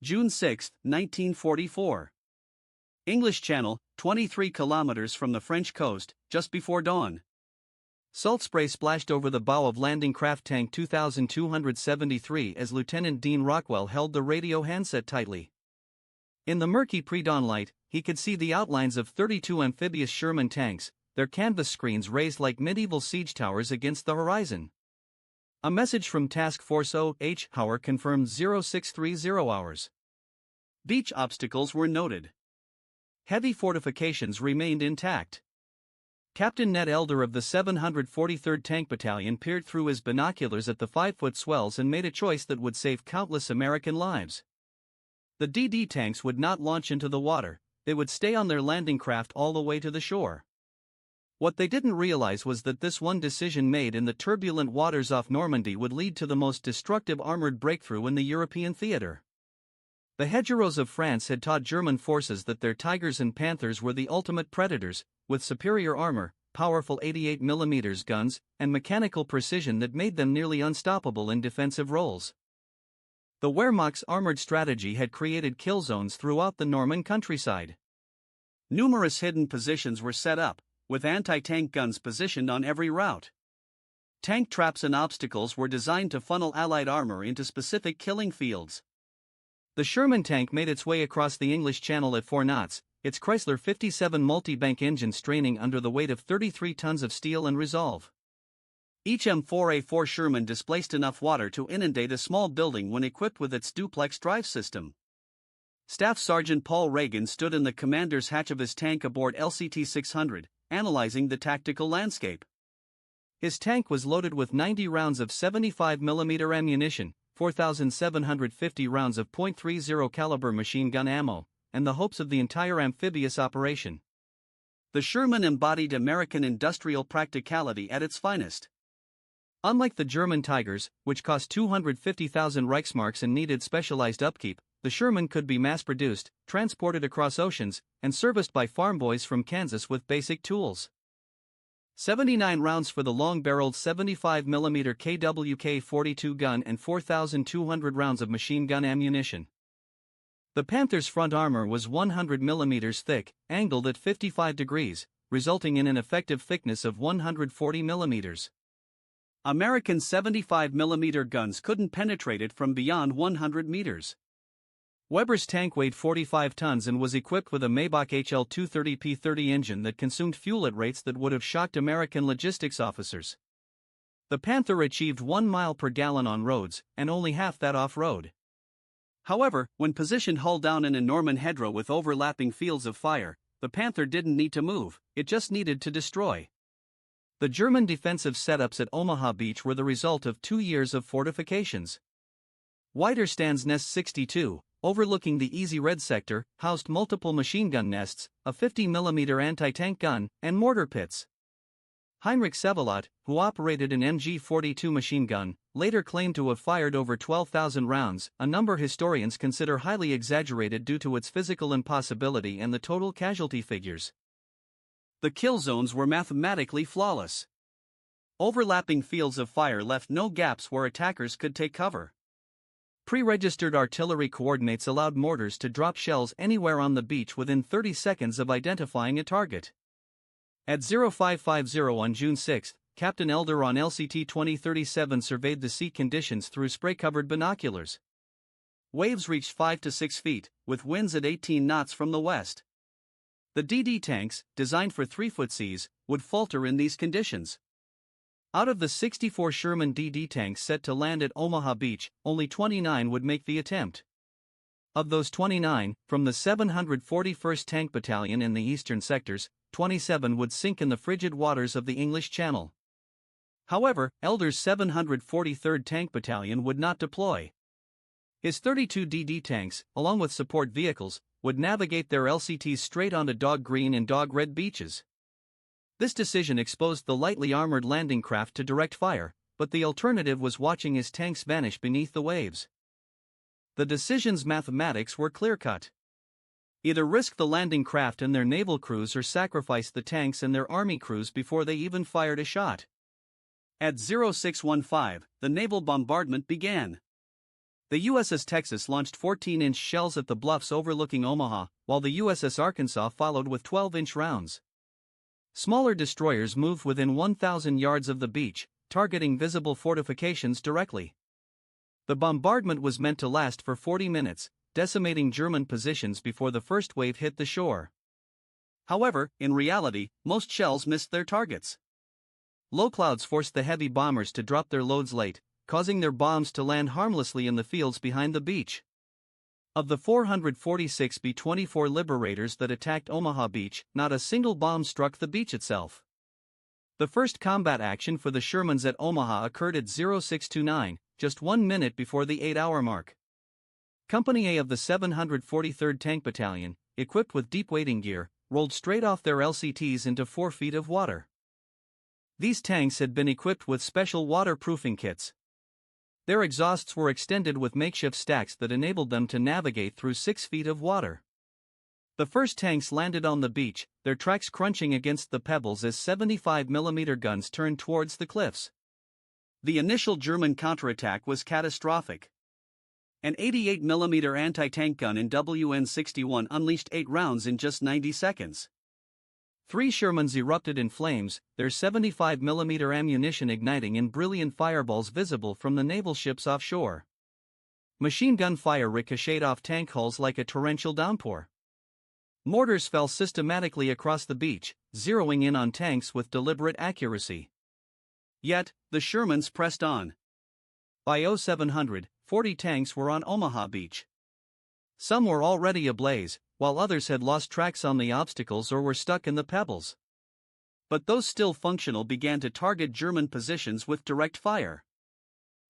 June 6, 1944. English Channel, 23 kilometers from the French coast, just before dawn. Salt spray splashed over the bow of landing craft Tank 2273 as Lieutenant Dean Rockwell held the radio handset tightly. In the murky pre-dawn light, he could see the outlines of 32 amphibious Sherman tanks, their canvas screens raised like medieval siege towers against the horizon. A message from Task Force OH Hour confirmed 0630 hours. Beach obstacles were noted. Heavy fortifications remained intact. Captain Ned Elder of the 743rd Tank Battalion peered through his binoculars at the 5-foot swells and made a choice that would save countless American lives. The DD tanks would not launch into the water, they would stay on their landing craft all the way to the shore. What they didn't realize was that this one decision made in the turbulent waters off Normandy would lead to the most destructive armored breakthrough in the European theater. The hedgerows of France had taught German forces that their Tigers and Panthers were the ultimate predators, with superior armor, powerful 88mm guns, and mechanical precision that made them nearly unstoppable in defensive roles. The Wehrmacht's armored strategy had created kill zones throughout the Norman countryside. Numerous hidden positions were set up, with anti-tank guns positioned on every route. Tank traps and obstacles were designed to funnel Allied armor into specific killing fields. The Sherman tank made its way across the English Channel at 4 knots, its Chrysler 57 multi-bank engine straining under the weight of 33 tons of steel and resolve. Each M4 Sherman displaced enough water to inundate a small building when equipped with its duplex drive system. Staff Sergeant Paul Reagan stood in the commander's hatch of his tank aboard LCT 600, analyzing the tactical landscape. His tank was loaded with 90 rounds of 75mm ammunition, 4,750 rounds of .30 caliber machine gun ammo, and the hopes of the entire amphibious operation. The Sherman embodied American industrial practicality at its finest. Unlike the German Tigers, which cost 250,000 Reichsmarks and needed specialized upkeep, the Sherman could be mass-produced, transported across oceans, and serviced by farm boys from Kansas with basic tools. 79 rounds for the long-barreled 75mm KWK-42 gun and 4,200 rounds of machine gun ammunition. The Panther's front armor was 100mm thick, angled at 55 degrees, resulting in an effective thickness of 140mm. American 75mm guns couldn't penetrate it from beyond 100 meters. Weber's tank weighed 45 tons and was equipped with a Maybach HL230P30 engine that consumed fuel at rates that would have shocked American logistics officers. The Panther achieved 1 mile per gallon on roads, and only half that off-road. However, when positioned hull down in a Norman hedgerow with overlapping fields of fire, the Panther didn't need to move, it just needed to destroy. The German defensive setups at Omaha Beach were the result of 2 years of fortifications. Widerstands Nest 62, overlooking the Easy Red sector, housed multiple machine gun nests, a 50mm anti-tank gun, and mortar pits. Heinrich Sevelat, who operated an MG-42 machine gun, later claimed to have fired over 12,000 rounds, a number historians consider highly exaggerated due to its physical impossibility and the total casualty figures. The kill zones were mathematically flawless. Overlapping fields of fire left no gaps where attackers could take cover. Pre-registered artillery coordinates allowed mortars to drop shells anywhere on the beach within 30 seconds of identifying a target. At 0550 on June 6, Captain Elder on LCT 2037 surveyed the sea conditions through spray-covered binoculars. Waves reached 5 to 6 feet, with winds at 18 knots from the west. The DD tanks, designed for 3-foot seas, would falter in these conditions. Out of the 64 Sherman DD tanks set to land at Omaha Beach, only 29 would make the attempt. Of those 29, from the 741st Tank Battalion in the eastern sectors, 27 would sink in the frigid waters of the English Channel. However, Elder's 743rd Tank Battalion would not deploy. His 32 DD tanks, along with support vehicles, would navigate their LCTs straight onto Dog Green and Dog Red beaches. This decision exposed the lightly armored landing craft to direct fire, but the alternative was watching his tanks vanish beneath the waves. The decision's mathematics were clear-cut. Either risk the landing craft and their naval crews or sacrifice the tanks and their army crews before they even fired a shot. At 0615, the naval bombardment began. The USS Texas launched 14-inch shells at the bluffs overlooking Omaha, while the USS Arkansas followed with 12-inch rounds. Smaller destroyers moved within 1,000 yards of the beach, targeting visible fortifications directly. The bombardment was meant to last for 40 minutes, decimating German positions before the first wave hit the shore. However, in reality, most shells missed their targets. Low clouds forced the heavy bombers to drop their loads late, causing their bombs to land harmlessly in the fields behind the beach. Of the 446 B-24 Liberators that attacked Omaha Beach, not a single bomb struck the beach itself. The first combat action for the Shermans at Omaha occurred at 0629, just 1 minute before the 8-hour mark. Company A of the 743rd Tank Battalion, equipped with deep wading gear, rolled straight off their LCTs into 4 feet of water. These tanks had been equipped with special waterproofing kits. Their exhausts were extended with makeshift stacks that enabled them to navigate through 6 feet of water. The first tanks landed on the beach, their tracks crunching against the pebbles as 75mm guns turned towards the cliffs. The initial German counterattack was catastrophic. An 88mm anti-tank gun in WN-61 unleashed 8 rounds in just 90 seconds. 3 Shermans erupted in flames, their 75mm ammunition igniting in brilliant fireballs visible from the naval ships offshore. Machine gun fire ricocheted off tank hulls like a torrential downpour. Mortars fell systematically across the beach, zeroing in on tanks with deliberate accuracy. Yet, the Shermans pressed on. By 0700, 40 tanks were on Omaha Beach. Some were already ablaze, while others had lost tracks on the obstacles or were stuck in the pebbles. But those still functional began to target German positions with direct fire.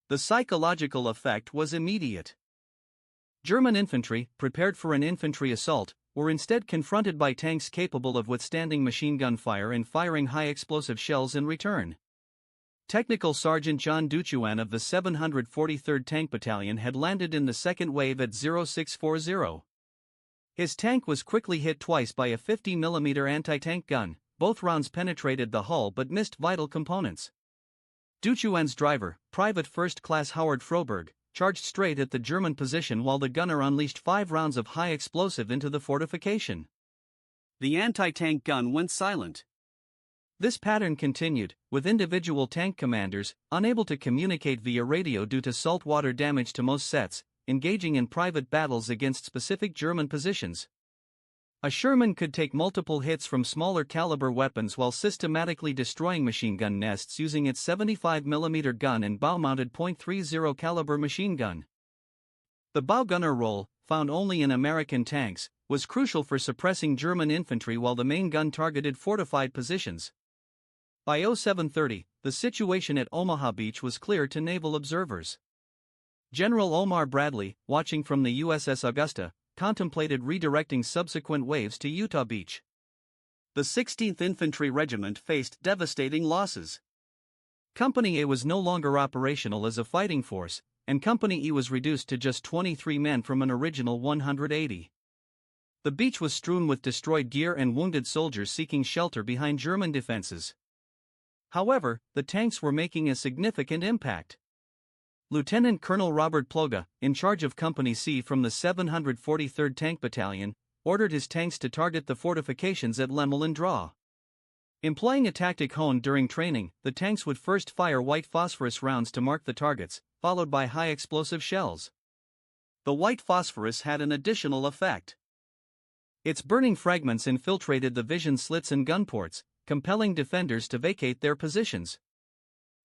The psychological effect was immediate. German infantry, prepared for an infantry assault, were instead confronted by tanks capable of withstanding machine gun fire and firing high-explosive shells in return. Technical Sergeant John Duchuan of the 743rd Tank Battalion had landed in the second wave at 0640. His tank was quickly hit twice by a 50mm anti-tank gun. Both rounds penetrated the hull but missed vital components. Duchuan's driver, Private First Class Howard Froberg, charged straight at the German position while the gunner unleashed 5 rounds of high explosive into the fortification. The anti-tank gun went silent. This pattern continued, with individual tank commanders, unable to communicate via radio due to saltwater damage to most sets, engaging in private battles against specific German positions. A Sherman could take multiple hits from smaller caliber weapons while systematically destroying machine gun nests using its 75mm gun and bow-mounted .30 caliber machine gun. The bow gunner role, found only in American tanks, was crucial for suppressing German infantry while the main gun targeted fortified positions. By 0730, the situation at Omaha Beach was clear to naval observers. General Omar Bradley, watching from the USS Augusta, contemplated redirecting subsequent waves to Utah Beach. The 16th Infantry Regiment faced devastating losses. Company A was no longer operational as a fighting force, and Company E was reduced to just 23 men from an original 180. The beach was strewn with destroyed gear and wounded soldiers seeking shelter behind German defenses. However, the tanks were making a significant impact. Lieutenant Colonel Robert Ploga, in charge of Company C from the 743rd Tank Battalion, ordered his tanks to target the fortifications at Lemel and Draw. Employing a tactic honed during training, the tanks would first fire white phosphorus rounds to mark the targets, followed by high-explosive shells. The white phosphorus had an additional effect. Its burning fragments infiltrated the vision slits and gun ports, compelling defenders to vacate their positions.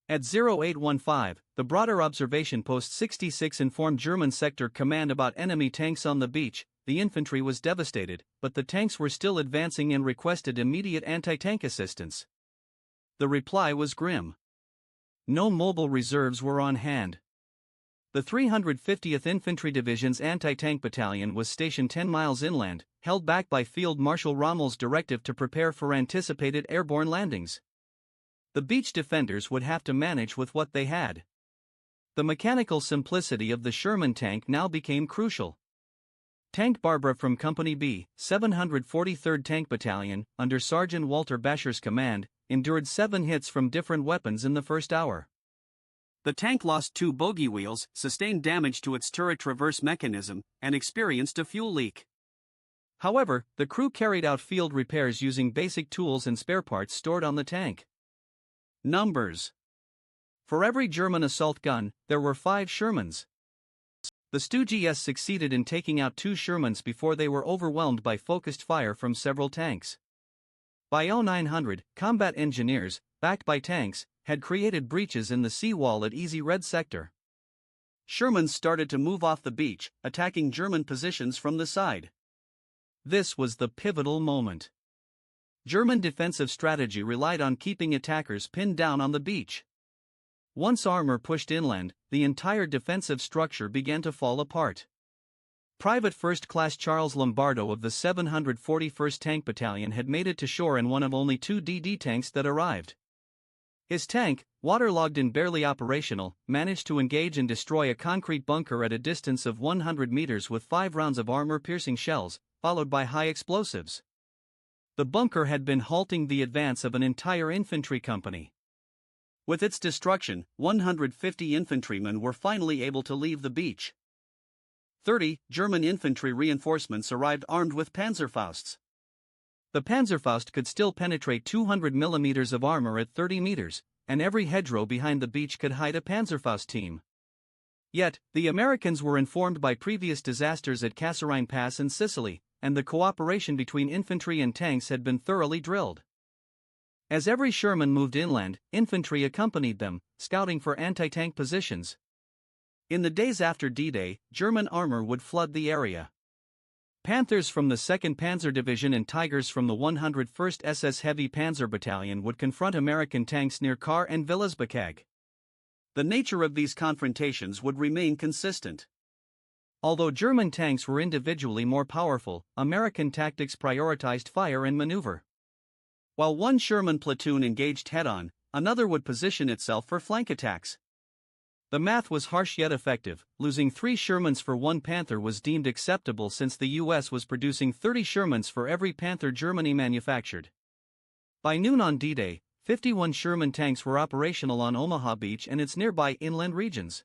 At 0815, the broader observation post 66 informed German Sector Command about enemy tanks on the beach. The infantry was devastated, but the tanks were still advancing and requested immediate anti-tank assistance. The reply was grim. No mobile reserves were on hand. The 350th Infantry Division's anti-tank battalion was stationed 10 miles inland, held back by Field Marshal Rommel's directive to prepare for anticipated airborne landings. The beach defenders would have to manage with what they had. The mechanical simplicity of the Sherman tank now became crucial. Tank Barbara from Company B, 743rd Tank Battalion, under Sergeant Walter Basher's command, endured 7 hits from different weapons in the first hour. The tank lost 2 bogie wheels, sustained damage to its turret reverse mechanism, and experienced a fuel leak. However, the crew carried out field repairs using basic tools and spare parts stored on the tank. Numbers. For every German assault gun, there were 5 Shermans. The Stooges succeeded in taking out 2 Shermans before they were overwhelmed by focused fire from several tanks. By 0900, combat engineers, backed by tanks, had created breaches in the seawall at Easy Red Sector. Shermans started to move off the beach, attacking German positions from the side. This was the pivotal moment. German defensive strategy relied on keeping attackers pinned down on the beach. Once armor pushed inland, the entire defensive structure began to fall apart. Private First Class Charles Lombardo of the 741st Tank Battalion had made it to shore in one of only 2 DD tanks that arrived. His tank, waterlogged and barely operational, managed to engage and destroy a concrete bunker at a distance of 100 meters with 5 rounds of armor-piercing shells, followed by high explosives. The bunker had been halting the advance of an entire infantry company. With its destruction, 150 infantrymen were finally able to leave the beach. 30 German infantry reinforcements arrived armed with Panzerfausts. The Panzerfaust could still penetrate 200 mm of armor at 30 meters, and every hedgerow behind the beach could hide a Panzerfaust team. Yet, the Americans were informed by previous disasters at Kasserine Pass in Sicily, and the cooperation between infantry and tanks had been thoroughly drilled. As every Sherman moved inland, infantry accompanied them, scouting for anti-tank positions. In the days after D-Day, German armor would flood the area. Panthers from the 2nd Panzer Division and Tigers from the 101st SS Heavy Panzer Battalion would confront American tanks near Kar and Villesbecag. The nature of these confrontations would remain consistent. Although German tanks were individually more powerful, American tactics prioritized fire and maneuver. While one Sherman platoon engaged head-on, another would position itself for flank attacks. The math was harsh yet effective. Losing 3 Shermans for 1 Panther was deemed acceptable since the US was producing 30 Shermans for every Panther Germany manufactured. By noon on D-Day, 51 Sherman tanks were operational on Omaha Beach and its nearby inland regions.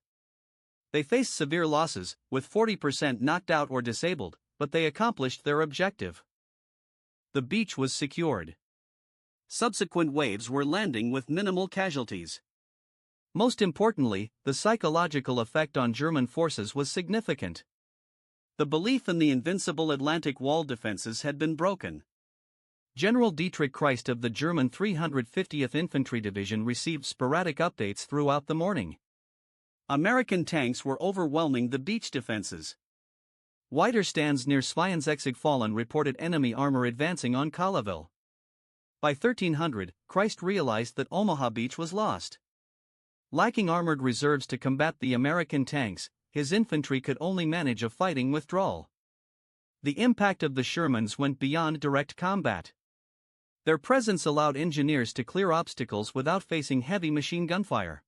They faced severe losses, with 40% knocked out or disabled, but they accomplished their objective. The beach was secured. Subsequent waves were landing with minimal casualties. Most importantly, the psychological effect on German forces was significant. The belief in the invincible Atlantic Wall defenses had been broken. General Dietrich Christ of the German 350th Infantry Division received sporadic updates throughout the morning. American tanks were overwhelming the beach defenses. Wider stands near Sveinsexig-Fallen reported enemy armor advancing on Calaville. By 1300, Christ realized that Omaha Beach was lost. Lacking armored reserves to combat the American tanks, his infantry could only manage a fighting withdrawal. The impact of the Shermans went beyond direct combat. Their presence allowed engineers to clear obstacles without facing heavy machine gun fire.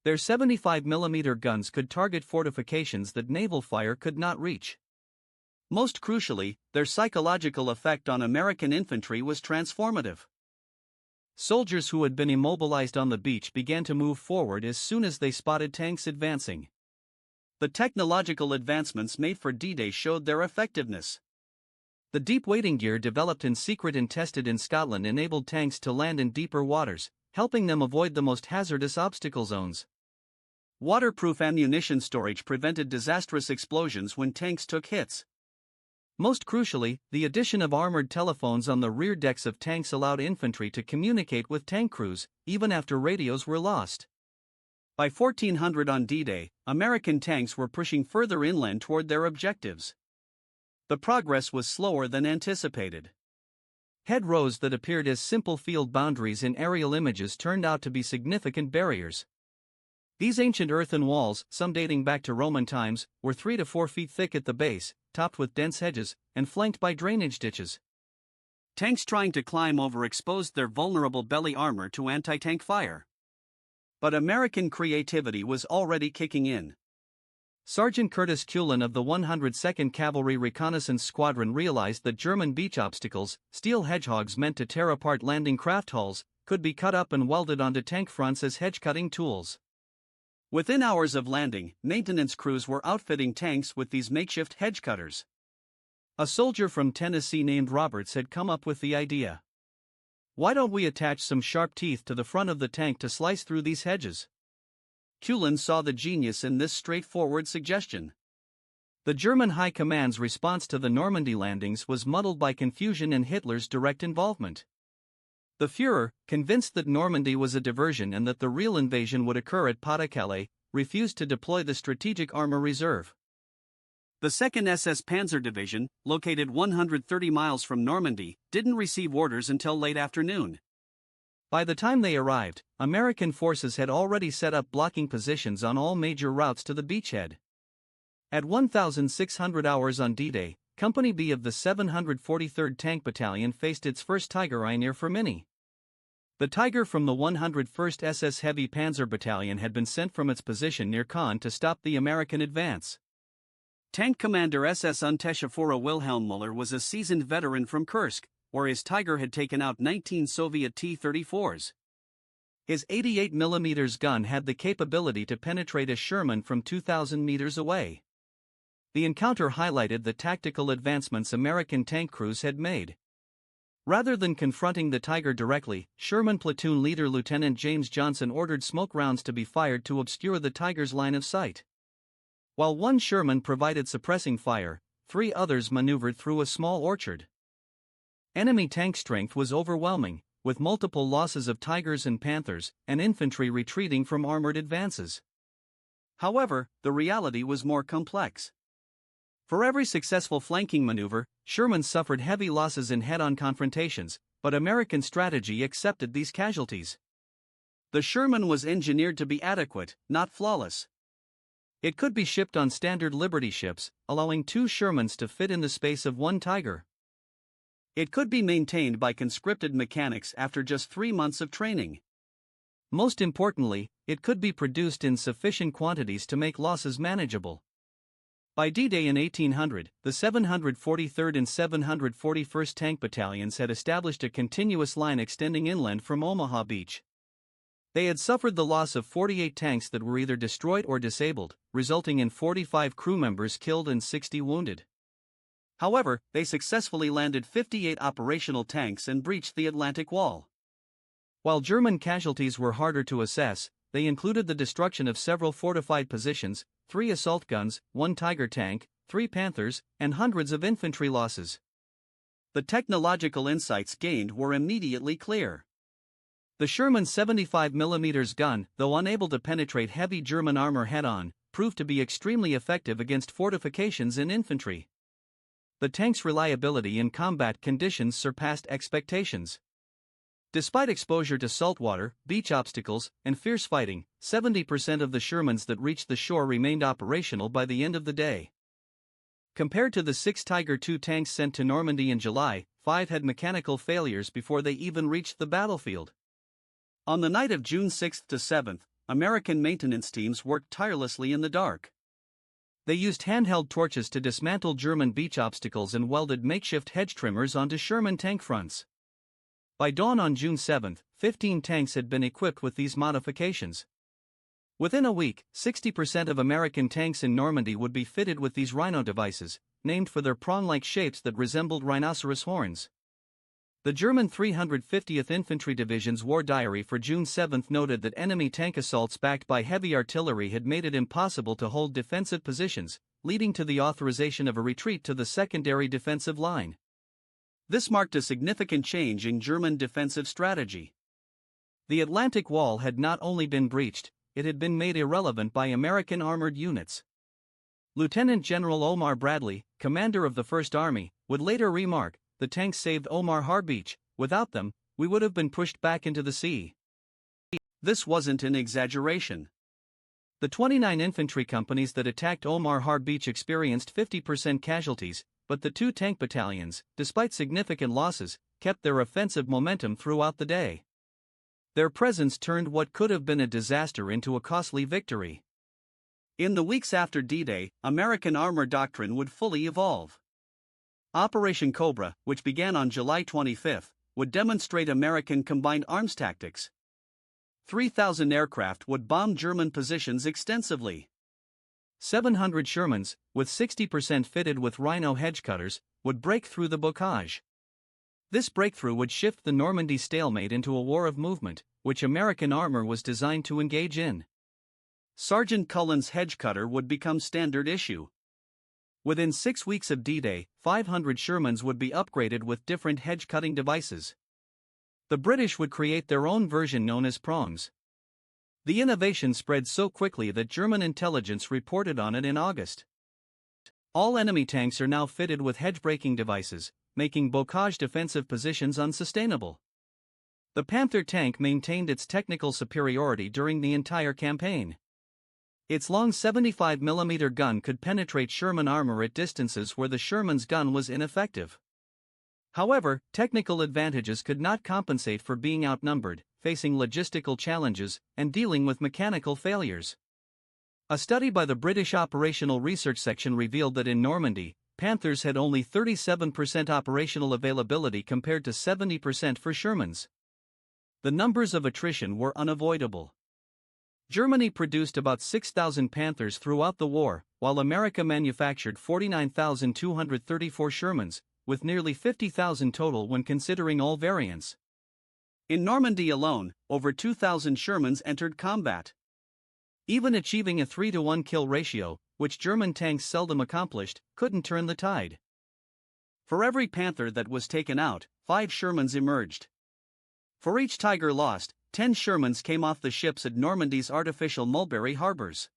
Their 75mm guns could target fortifications that naval fire could not reach. Most crucially, their psychological effect on American infantry was transformative. Soldiers who had been immobilized on the beach began to move forward as soon as they spotted tanks advancing. The technological advancements made for D-Day showed their effectiveness. The deep wading gear developed in secret and tested in Scotland enabled tanks to land in deeper waters, helping them avoid the most hazardous obstacle zones. Waterproof ammunition storage prevented disastrous explosions when tanks took hits. Most crucially, the addition of armored telephones on the rear decks of tanks allowed infantry to communicate with tank crews, even after radios were lost. By 1400 on D-Day, American tanks were pushing further inland toward their objectives. The progress was slower than anticipated. Hedgerows that appeared as simple field boundaries in aerial images turned out to be significant barriers. These ancient earthen walls, some dating back to Roman times, were 3 to 4 feet thick at the base, topped with dense hedges, and flanked by drainage ditches. Tanks trying to climb over exposed their vulnerable belly armor to anti-tank fire. But American creativity was already kicking in. Sergeant Curtis Culin of the 102nd Cavalry Reconnaissance Squadron realized that German beach obstacles, steel hedgehogs meant to tear apart landing craft hulls, could be cut up and welded onto tank fronts as hedge-cutting tools. Within hours of landing, maintenance crews were outfitting tanks with these makeshift hedge cutters. A soldier from Tennessee named Roberts had come up with the idea. Why don't we attach some sharp teeth to the front of the tank to slice through these hedges? Culin saw the genius in this straightforward suggestion. The German High Command's response to the Normandy landings was muddled by confusion and Hitler's direct involvement. The Führer, convinced that Normandy was a diversion and that the real invasion would occur at Pas-de-Calais, refused to deploy the Strategic Armor Reserve. The 2nd SS Panzer Division, located 130 miles from Normandy, didn't receive orders until late afternoon. By the time they arrived, American forces had already set up blocking positions on all major routes to the beachhead. At 1,600 hours on D-Day, Company B of the 743rd Tank Battalion faced its first Tiger eye near Firminy. The Tiger from the 101st SS Heavy Panzer Battalion had been sent from its position near Caen to stop the American advance. Tank Commander SS Unterschiffführer Wilhelm Müller was a seasoned veteran from Kursk, where his Tiger had taken out 19 Soviet T-34s. His 88mm gun had the capability to penetrate a Sherman from 2,000 meters away. The encounter highlighted the tactical advancements American tank crews had made. Rather than confronting the Tiger directly, Sherman platoon leader Lieutenant James Johnson ordered smoke rounds to be fired to obscure the Tiger's line of sight. While one Sherman provided suppressing fire, 3 others maneuvered through a small orchard. Enemy tank strength was overwhelming, with multiple losses of Tigers and Panthers, and infantry retreating from armored advances. However, the reality was more complex. For every successful flanking maneuver, Sherman suffered heavy losses in head-on confrontations, but American strategy accepted these casualties. The Sherman was engineered to be adequate, not flawless. It could be shipped on standard Liberty ships, allowing 2 Shermans to fit in the space of 1 Tiger. It could be maintained by conscripted mechanics after just 3 months of training. Most importantly, it could be produced in sufficient quantities to make losses manageable. By D-Day in 1800, the 743rd and 741st Tank Battalions had established a continuous line extending inland from Omaha Beach. They had suffered the loss of 48 tanks that were either destroyed or disabled, resulting in 45 crew members killed and 60 wounded. However, they successfully landed 58 operational tanks and breached the Atlantic Wall. While German casualties were harder to assess, they included the destruction of several fortified positions, 3 assault guns, 1 Tiger tank, 3 Panthers, and hundreds of infantry losses. The technological insights gained were immediately clear. The Sherman's 75mm gun, though unable to penetrate heavy German armor head-on, proved to be extremely effective against fortifications and infantry. The tank's reliability in combat conditions surpassed expectations. Despite exposure to saltwater, beach obstacles, and fierce fighting, 70% of the Shermans that reached the shore remained operational by the end of the day. Compared to the 6 Tiger II tanks sent to Normandy in July, 5 had mechanical failures before they even reached the battlefield. On the night of June 6 to 7, American maintenance teams worked tirelessly in the dark. They used handheld torches to dismantle German beach obstacles and welded makeshift hedge trimmers onto Sherman tank fronts. By dawn on June 7, 15 tanks had been equipped with these modifications. Within a week, 60% of American tanks in Normandy would be fitted with these Rhino devices, named for their prong-like shapes that resembled rhinoceros horns. The German 350th Infantry Division's war diary for June 7 noted that enemy tank assaults backed by heavy artillery had made it impossible to hold defensive positions, leading to the authorization of a retreat to the secondary defensive line. This marked a significant change in German defensive strategy. The Atlantic Wall had not only been breached, it had been made irrelevant by American armored units. Lieutenant General Omar Bradley, commander of the First Army, would later remark, "The tanks saved Omaha Beach, without them, we would have been pushed back into the sea." This wasn't an exaggeration. The 29 infantry companies that attacked Omaha Beach experienced 50% casualties, but the 2 tank battalions, despite significant losses, kept their offensive momentum throughout the day. Their presence turned what could have been a disaster into a costly victory. In the weeks after D-Day, American armor doctrine would fully evolve. Operation Cobra, which began on July 25, would demonstrate American combined arms tactics. 3,000 aircraft would bomb German positions extensively. 700 Shermans, with 60% fitted with Rhino hedge cutters, would break through the bocage. This breakthrough would shift the Normandy stalemate into a war of movement, which American armor was designed to engage in. Sergeant Culin's hedge cutter would become standard issue. Within 6 weeks of D-Day, 500 Shermans would be upgraded with different hedge-cutting devices. The British would create their own version known as prongs. The innovation spread so quickly that German intelligence reported on it in August. All enemy tanks are now fitted with hedge-breaking devices, making bocage defensive positions unsustainable. The Panther tank maintained its technical superiority during the entire campaign. Its long 75mm gun could penetrate Sherman armor at distances where the Sherman's gun was ineffective. However, technical advantages could not compensate for being outnumbered, facing logistical challenges, and dealing with mechanical failures. A study by the British Operational Research Section revealed that in Normandy, Panthers had only 37% operational availability compared to 70% for Shermans. The numbers of attrition were unavoidable. Germany produced about 6,000 Panthers throughout the war, while America manufactured 49,234 Shermans, with nearly 50,000 total when considering all variants. In Normandy alone, over 2,000 Shermans entered combat. Even achieving a 3-to-1 kill ratio, which German tanks seldom accomplished, couldn't turn the tide. For every Panther that was taken out, 5 Shermans emerged. For each Tiger lost, 10 Shermans came off the ships at Normandy's artificial Mulberry harbors.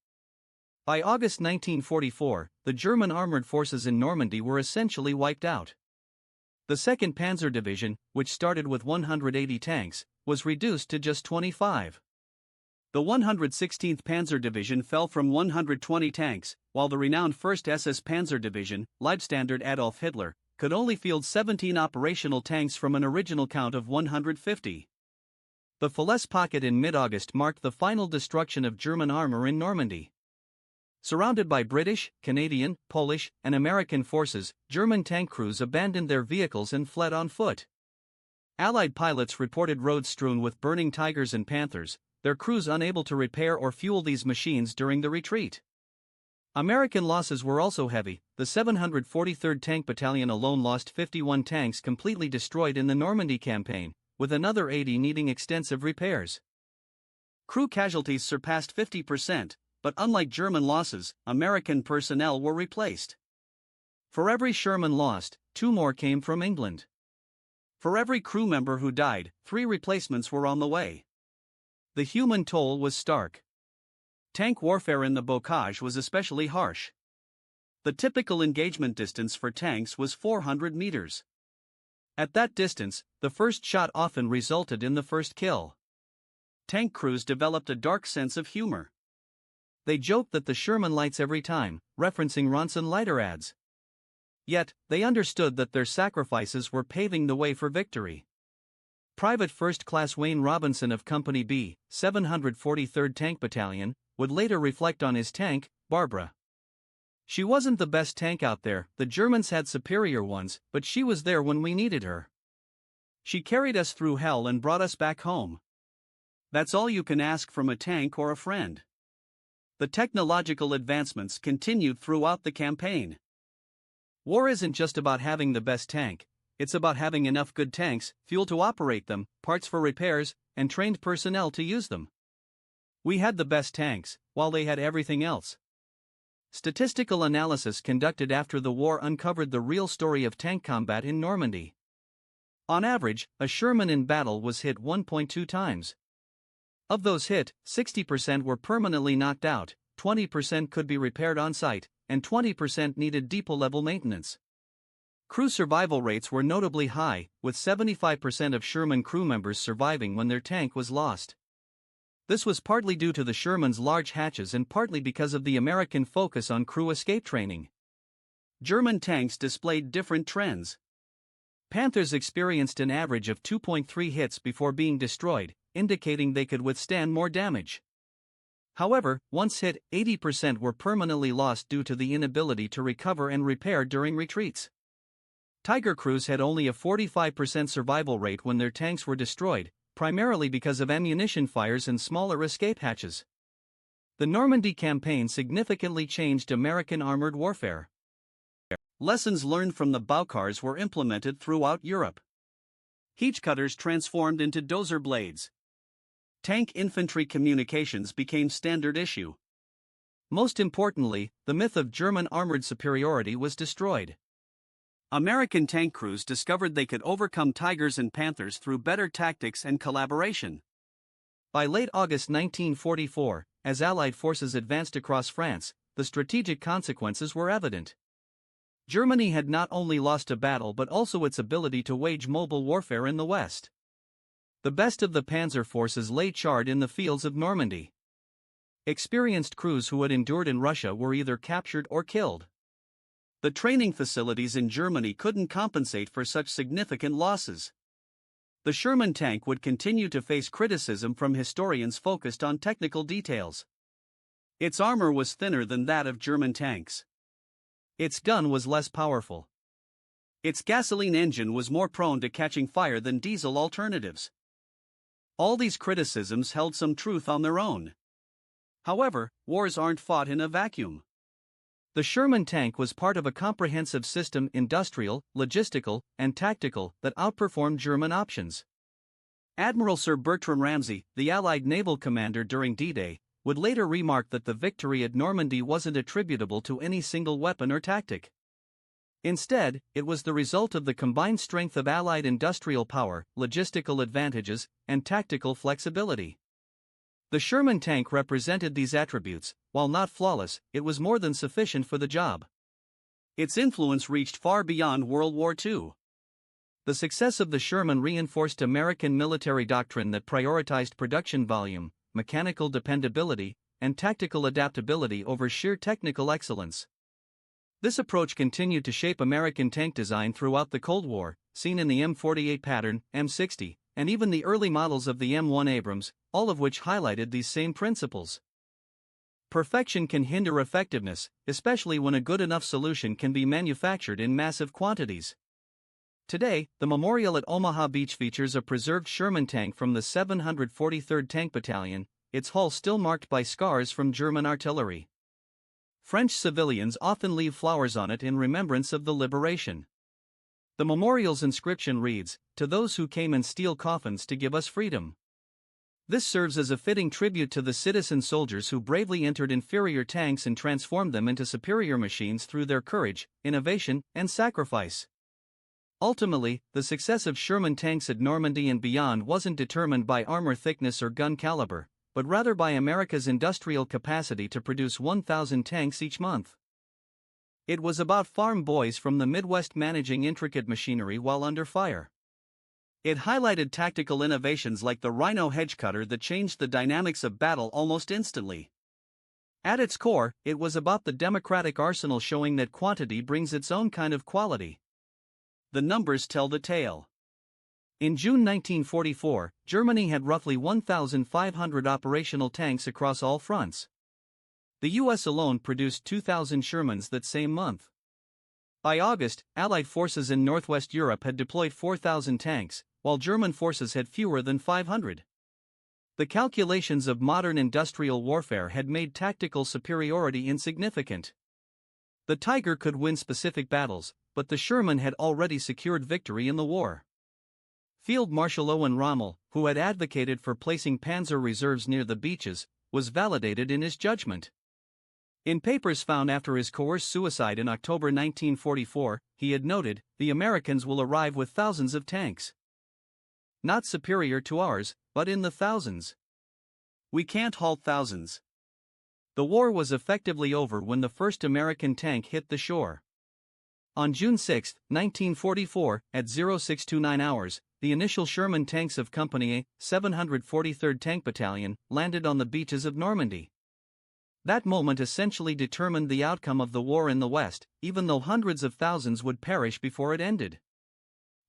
By August 1944, the German armored forces in Normandy were essentially wiped out. The 2nd Panzer Division, which started with 180 tanks, was reduced to just 25. The 116th Panzer Division fell from 120 tanks, while the renowned 1st SS Panzer Division, Leibstandard Adolf Hitler, could only field 17 operational tanks from an original count of 150. The Falaise Pocket in mid-August marked the final destruction of German armor in Normandy. Surrounded by British, Canadian, Polish, and American forces, German tank crews abandoned their vehicles and fled on foot. Allied pilots reported roads strewn with burning Tigers and Panthers, their crews unable to repair or fuel these machines during the retreat. American losses were also heavy. The 743rd Tank Battalion alone lost 51 tanks completely destroyed in the Normandy campaign, with another 80 needing extensive repairs. Crew casualties surpassed 50%, but unlike German losses, American personnel were replaced. For every Sherman lost, 2 more came from England. For every crew member who died, 3 replacements were on the way. The human toll was stark. Tank warfare in the bocage was especially harsh. The typical engagement distance for tanks was 400 meters. At that distance, the first shot often resulted in the first kill. Tank crews developed a dark sense of humor. They joked that the Sherman lights every time, referencing Ronson lighter ads. Yet, they understood that their sacrifices were paving the way for victory. Private First Class Wayne Robinson of Company B, 743rd Tank Battalion, would later reflect on his tank, Barbara. She wasn't the best tank out there, the Germans had superior ones, but she was there when we needed her. She carried us through hell and brought us back home. That's all you can ask from a tank or a friend. The technological advancements continued throughout the campaign. War isn't just about having the best tank, it's about having enough good tanks, fuel to operate them, parts for repairs, and trained personnel to use them. We had the best tanks, while they had everything else. Statistical analysis conducted after the war uncovered the real story of tank combat in Normandy. On average, a Sherman in battle was hit 1.2 times. Of those hit, 60% were permanently knocked out, 20% could be repaired on site, and 20% needed depot-level maintenance. Crew survival rates were notably high, with 75% of Sherman crew members surviving when their tank was lost. This was partly due to the Sherman's large hatches and partly because of the American focus on crew escape training. German tanks displayed different trends. Panthers experienced an average of 2.3 hits before being destroyed, indicating they could withstand more damage. However, once hit, 80% were permanently lost due to the inability to recover and repair during retreats. Tiger crews had only a 45% survival rate when their tanks were destroyed, primarily because of ammunition fires and smaller escape hatches. The Normandy campaign significantly changed American armored warfare. Lessons learned from the Bowcars were implemented throughout Europe. Hedge cutters transformed into dozer blades. Tank infantry communications became standard issue. Most importantly, the myth of German armored superiority was destroyed. American tank crews discovered they could overcome Tigers and Panthers through better tactics and collaboration. By late August 1944, as Allied forces advanced across France, the strategic consequences were evident. Germany had not only lost a battle but also its ability to wage mobile warfare in the West. The best of the panzer forces lay charred in the fields of Normandy. Experienced crews who had endured in Russia were either captured or killed. The training facilities in Germany couldn't compensate for such significant losses. The Sherman tank would continue to face criticism from historians focused on technical details. Its armor was thinner than that of German tanks. Its gun was less powerful. Its gasoline engine was more prone to catching fire than diesel alternatives. All these criticisms held some truth on their own. However, wars aren't fought in a vacuum. The Sherman tank was part of a comprehensive system, industrial, logistical, and tactical, that outperformed German options. Admiral Sir Bertram Ramsay, the Allied naval commander during D-Day, would later remark that the victory at Normandy wasn't attributable to any single weapon or tactic. Instead, it was the result of the combined strength of Allied industrial power, logistical advantages, and tactical flexibility. The Sherman tank represented these attributes. While not flawless, it was more than sufficient for the job. Its influence reached far beyond World War II. The success of the Sherman reinforced American military doctrine that prioritized production volume, mechanical dependability, and tactical adaptability over sheer technical excellence. This approach continued to shape American tank design throughout the Cold War, seen in the M48 pattern, M60, and even the early models of the M1 Abrams, all of which highlighted these same principles. Perfection can hinder effectiveness, especially when a good enough solution can be manufactured in massive quantities. Today, the memorial at Omaha Beach features a preserved Sherman tank from the 743rd Tank Battalion, its hull still marked by scars from German artillery. French civilians often leave flowers on it in remembrance of the liberation. The memorial's inscription reads, "To those who came in steel coffins to give us freedom." This serves as a fitting tribute to the citizen soldiers who bravely entered inferior tanks and transformed them into superior machines through their courage, innovation, and sacrifice. Ultimately, the success of Sherman tanks at Normandy and beyond wasn't determined by armor thickness or gun caliber, but rather by America's industrial capacity to produce 1,000 tanks each month. It was about farm boys from the Midwest managing intricate machinery while under fire. It highlighted tactical innovations like the Rhino hedge cutter that changed the dynamics of battle almost instantly. At its core, it was about the democratic arsenal showing that quantity brings its own kind of quality. The numbers tell the tale. In June 1944, Germany had roughly 1,500 operational tanks across all fronts. The U.S. alone produced 2,000 Shermans that same month. By August, Allied forces in Northwest Europe had deployed 4,000 tanks, while German forces had fewer than 500. The calculations of modern industrial warfare had made tactical superiority insignificant. The Tiger could win specific battles, but the Sherman had already secured victory in the war. Field Marshal Owen Rommel, who had advocated for placing panzer reserves near the beaches, was validated in his judgment. In papers found after his coerced suicide in October 1944, he had noted, "The Americans will arrive with thousands of tanks. Not superior to ours, but in the thousands. We can't halt thousands." The war was effectively over when the first American tank hit the shore. On June 6, 1944, at 0629 hours, the initial Sherman tanks of Company A, 743rd Tank Battalion, landed on the beaches of Normandy. That moment essentially determined the outcome of the war in the West, even though hundreds of thousands would perish before it ended.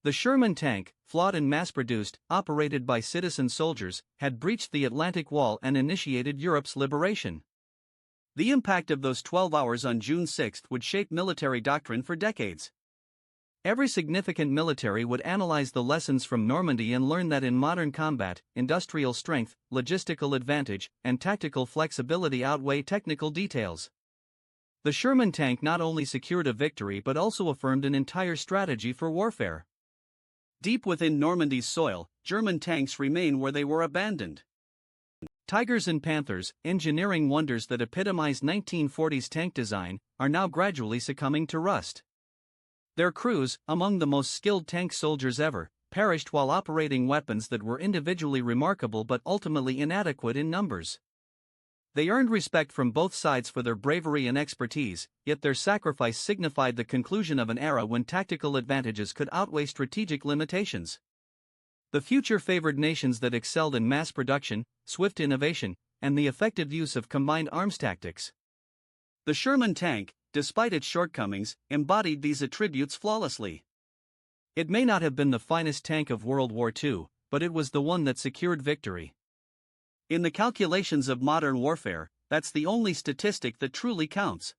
The Sherman tank, flawed and mass-produced, operated by citizen soldiers, had breached the Atlantic Wall and initiated Europe's liberation. The impact of those 12 hours on June 6 would shape military doctrine for decades. Every significant military would analyze the lessons from Normandy and learn that in modern combat, industrial strength, logistical advantage, and tactical flexibility outweigh technical details. The Sherman tank not only secured a victory but also affirmed an entire strategy for warfare. Deep within Normandy's soil, German tanks remain where they were abandoned. Tigers and Panthers, engineering wonders that epitomized 1940s tank design, are now gradually succumbing to rust. Their crews, among the most skilled tank soldiers ever, perished while operating weapons that were individually remarkable but ultimately inadequate in numbers. They earned respect from both sides for their bravery and expertise, yet their sacrifice signified the conclusion of an era when tactical advantages could outweigh strategic limitations. The future favored nations that excelled in mass production, swift innovation, and the effective use of combined arms tactics. The Sherman tank, despite its shortcomings, embodied these attributes flawlessly. It may not have been the finest tank of World War II, but it was the one that secured victory. In the calculations of modern warfare, that's the only statistic that truly counts.